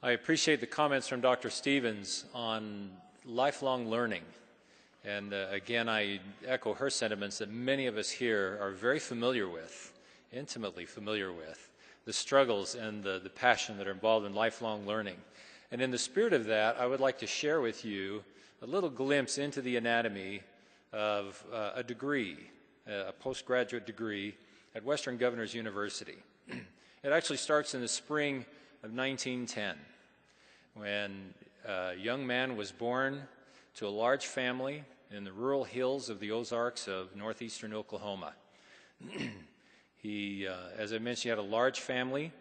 I appreciate the comments from Dr. Stevens on lifelong learning. And again, I echo her sentiments that many of us here are very familiar with, intimately familiar with, the struggles and the passion that are involved in lifelong learning. And in the spirit of that, I would like to share with you a little glimpse into the anatomy of a degree, a postgraduate degree at Western Governors University. It actually starts in the spring of 1910, when a young man was born to a large family in the rural hills of the Ozarks of northeastern Oklahoma. He, as I mentioned, he had a large family,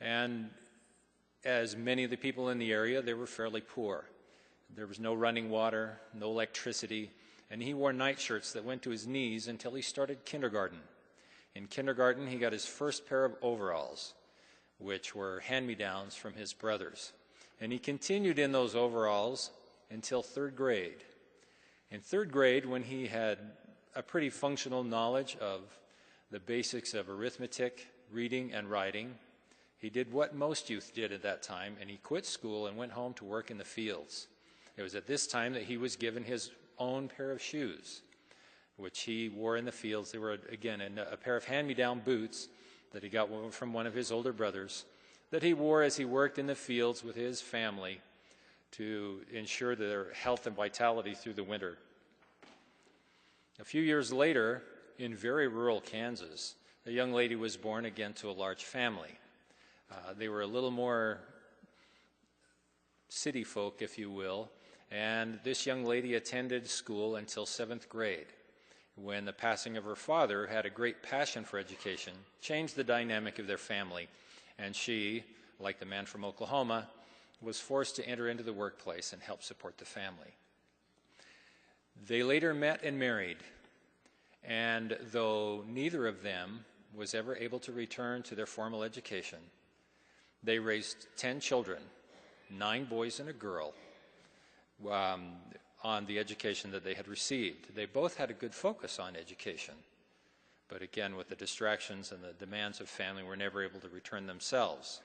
and as many of the people in the area, they were fairly poor. There was no running water, no electricity, and he wore nightshirts that went to his knees until he started kindergarten. In kindergarten, he got his first pair of overalls, which were hand-me-downs from his brothers. And he continued in those overalls until third grade. In third grade, when he had a pretty functional knowledge of the basics of arithmetic, reading, and writing, he did what most youth did at that time, and he quit school and went home to work in the fields. It was at this time that he was given his own pair of shoes, which he wore in the fields. They were, again, a pair of hand-me-down boots that he got from one of his older brothers that he wore as he worked in the fields with his family to ensure their health and vitality through the winter. A few years later, in very rural Kansas, a young lady was born again to a large family. They were a little more city folk, if you will, and this young lady attended school until 7th grade, when the passing of her father had a great passion for education, changed the dynamic of their family, and she, like the man from Oklahoma, was forced to enter into the workplace and help support the family. They later met and married, and though neither of them was ever able to return to their formal education, they raised 10 children, 9 boys and a girl, on the education that they had received. They both had a good focus on education, but again, with the distractions and the demands of family, were never able to return themselves.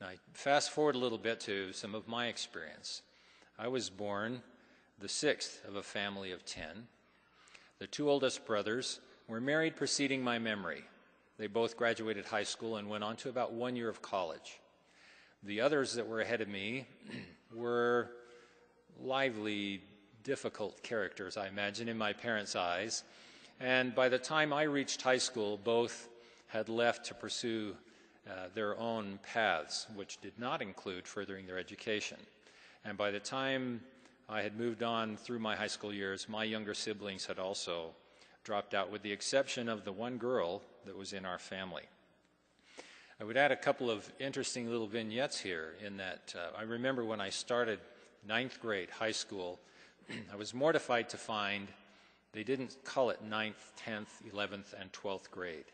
Now, fast forward a little bit to some of my experience. I was born the 6th of a family of 10. The 2 oldest brothers were married preceding my memory. They both graduated high school and went on to about 1 year of college. The others that were ahead of me were lively, difficult characters, I imagine, in my parents' eyes. And by the time I reached high school, both had left to pursue their own paths, which did not include furthering their education. And by the time I had moved on through my high school years, my younger siblings had also dropped out, with the exception of the one girl that was in our family. I would add a couple of interesting little vignettes here in that I remember when I started 9th grade high school, I was mortified to find they didn't call it 9th, 10th, 11th, and 12th grade,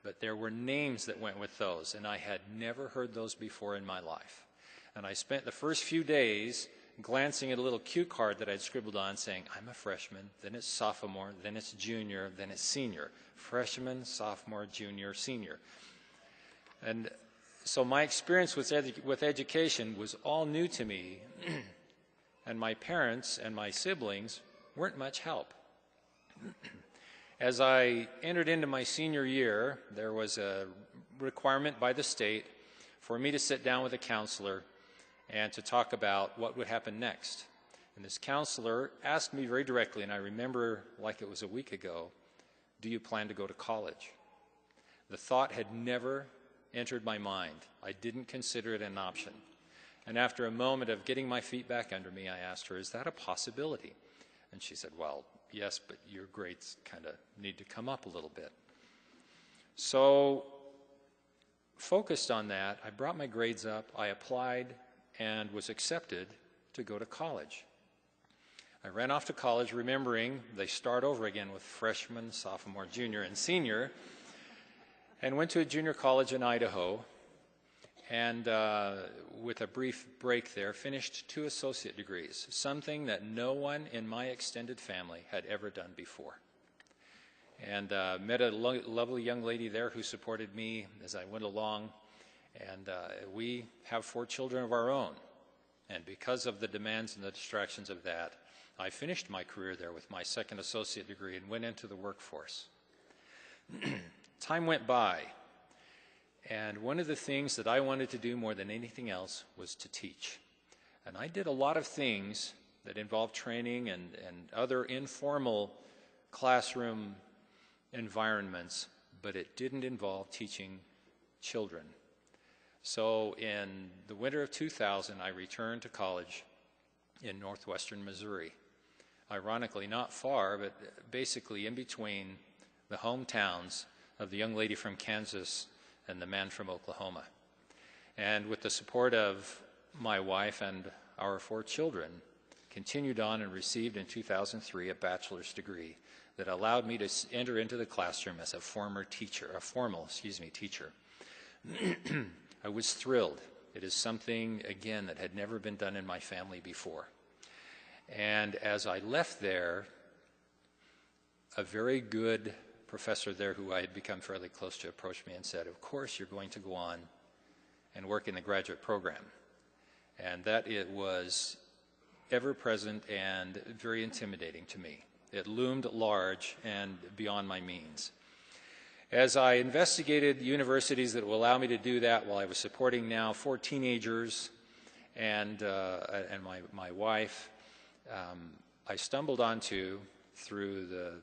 but there were names that went with those, and I had never heard those before in my life. And I spent the first few days glancing at a little cue card that I'd scribbled on saying, I'm a freshman, then it's sophomore, then it's junior, then it's senior. Freshman, sophomore, junior, senior. And so my experience with education was all new to me, and my parents and my siblings weren't much help. As I entered into my senior year, there was a requirement by the state for me to sit down with a counselor and to talk about what would happen next. And this counselor asked me very directly, and I remember like it was a week ago, do you plan to go to college? The thought had never entered my mind. I didn't consider it an option. And after a moment of getting my feet back under me, I asked her, is that a possibility? And she said, well, yes, but your grades kind of need to come up a little bit. So, focused on that, I brought my grades up, I applied, and was accepted to go to college. I ran off to college remembering they start over again with freshman, sophomore, junior, and senior, and went to a junior college in Idaho, and with a brief break there, finished 2 associate degrees, something that no one in my extended family had ever done before. And met a lovely young lady there who supported me as I went along, And we have 4 children of our own. And because of the demands and the distractions of that, I finished my career there with my second associate degree and went into the workforce. Time went by, and one of the things that I wanted to do more than anything else was to teach. And I did a lot of things that involved training and other informal classroom environments, but it didn't involve teaching children. So in the winter of 2000, I returned to college in northwestern Missouri. Ironically, not far, but basically in between the hometowns of the young lady from Kansas and the man from Oklahoma. And with the support of my wife and our 4 children, continued on and received in 2003 a bachelor's degree that allowed me to enter into the classroom as a formal teacher. I was thrilled. It is something, again, that had never been done in my family before. And as I left there, a very good professor there who I had become fairly close to approached me and said, "Of course you're going to go on and work in the graduate program." And that it was ever present and very intimidating to me. It loomed large and beyond my means. As I investigated universities that will allow me to do that while I was supporting now 4 teenagers and my wife, I stumbled onto, through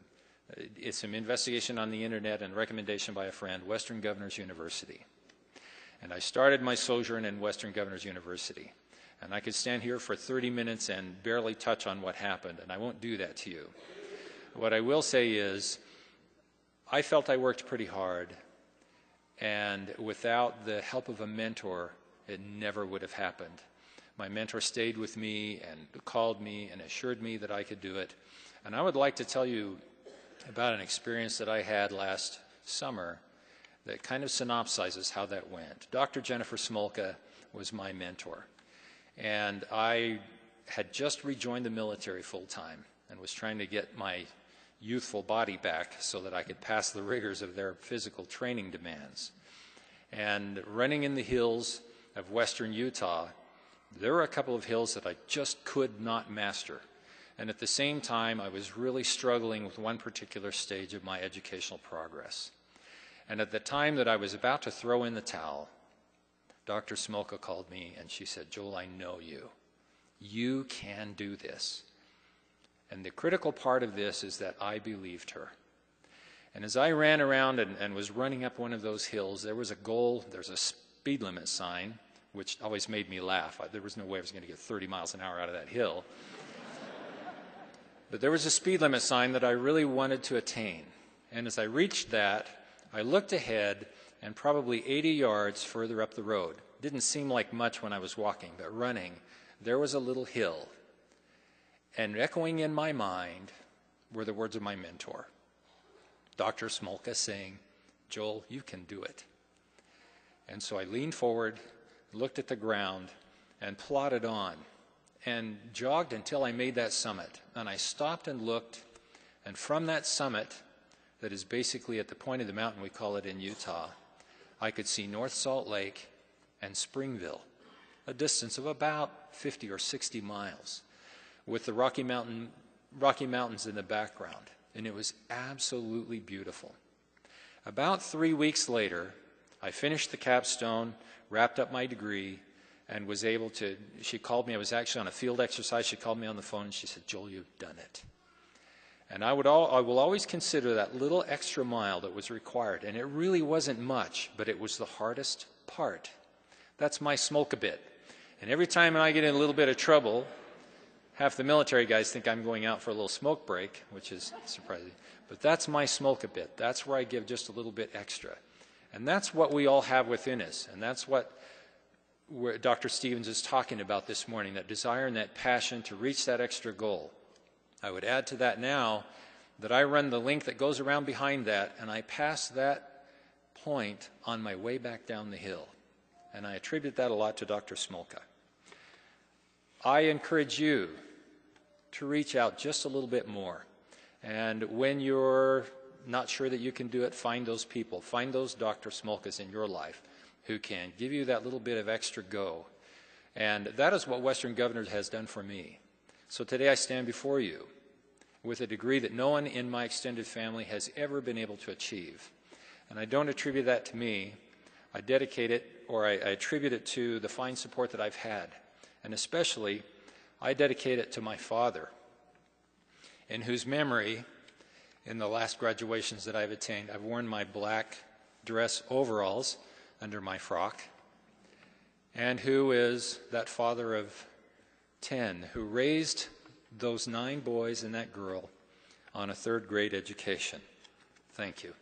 some investigation on the internet and recommendation by a friend, Western Governors University. And I started my sojourn in Western Governors University. And I could stand here for 30 minutes and barely touch on what happened, and I won't do that to you. What I will say is, I felt I worked pretty hard, and without the help of a mentor, it never would have happened. My mentor stayed with me and called me and assured me that I could do it. And I would like to tell you about an experience that I had last summer that kind of synopsizes how that went. Dr. Jennifer Smolka was my mentor, and I had just rejoined the military full-time and was trying to get my youthful body back so that I could pass the rigors of their physical training demands. And running in the hills of western Utah, there were a couple of hills that I just could not master. And at the same time, I was really struggling with one particular stage of my educational progress. And at the time that I was about to throw in the towel, Dr. Smolka called me and she said, "Joel, I know you. You can do this." And the critical part of this is that I believed her. And as I ran around and was running up one of those hills, there was a goal, there's a speed limit sign, which always made me laugh. There was no way I was going to get 30 miles an hour out of that hill. But there was a speed limit sign that I really wanted to attain. And as I reached that, I looked ahead, and probably 80 yards further up the road, didn't seem like much when I was walking, but running, there was a little hill. And echoing in my mind were the words of my mentor, Dr. Smolka, saying, "Joel, you can do it." And so I leaned forward, looked at the ground, and plodded on, and jogged until I made that summit. And I stopped and looked, and from that summit, that is basically at the point of the mountain, we call it in Utah, I could see North Salt Lake and Springville, a distance of about 50 or 60 miles, with the Rocky Mountains in the background. And it was absolutely beautiful. About 3 weeks later, I finished the capstone, wrapped up my degree, and was able to, she called me, I was actually on a field exercise, she called me on the phone and she said, "Joel, you've done it." And I will always consider that little extra mile that was required, and it really wasn't much, but it was the hardest part. That's my Smolka bit. And every time I get in a little bit of trouble, half the military guys think I'm going out for a little smoke break, which is surprising. But that's my Smolka bit. That's where I give just a little bit extra. And that's what we all have within us. And that's what Dr. Stevens is talking about this morning, that desire and that passion to reach that extra goal. I would add to that now that I run the link that goes around behind that, and I pass that point on my way back down the hill. And I attribute that a lot to Dr. Smolka. I encourage you to reach out just a little bit more. And when you're not sure that you can do it, find those people. Find those Dr. Smolkas in your life who can give you that little bit of extra go. And that is what Western Governors has done for me. So today I stand before you with a degree that no one in my extended family has ever been able to achieve. And I don't attribute that to me. I dedicate it, or I attribute it to the fine support that I've had. And especially, I dedicate it to my father, in whose memory, in the last graduations that I've attained, I've worn my black dress overalls under my frock, and who is that father of 10 who raised those 9 boys and that girl on a 3rd grade education. Thank you.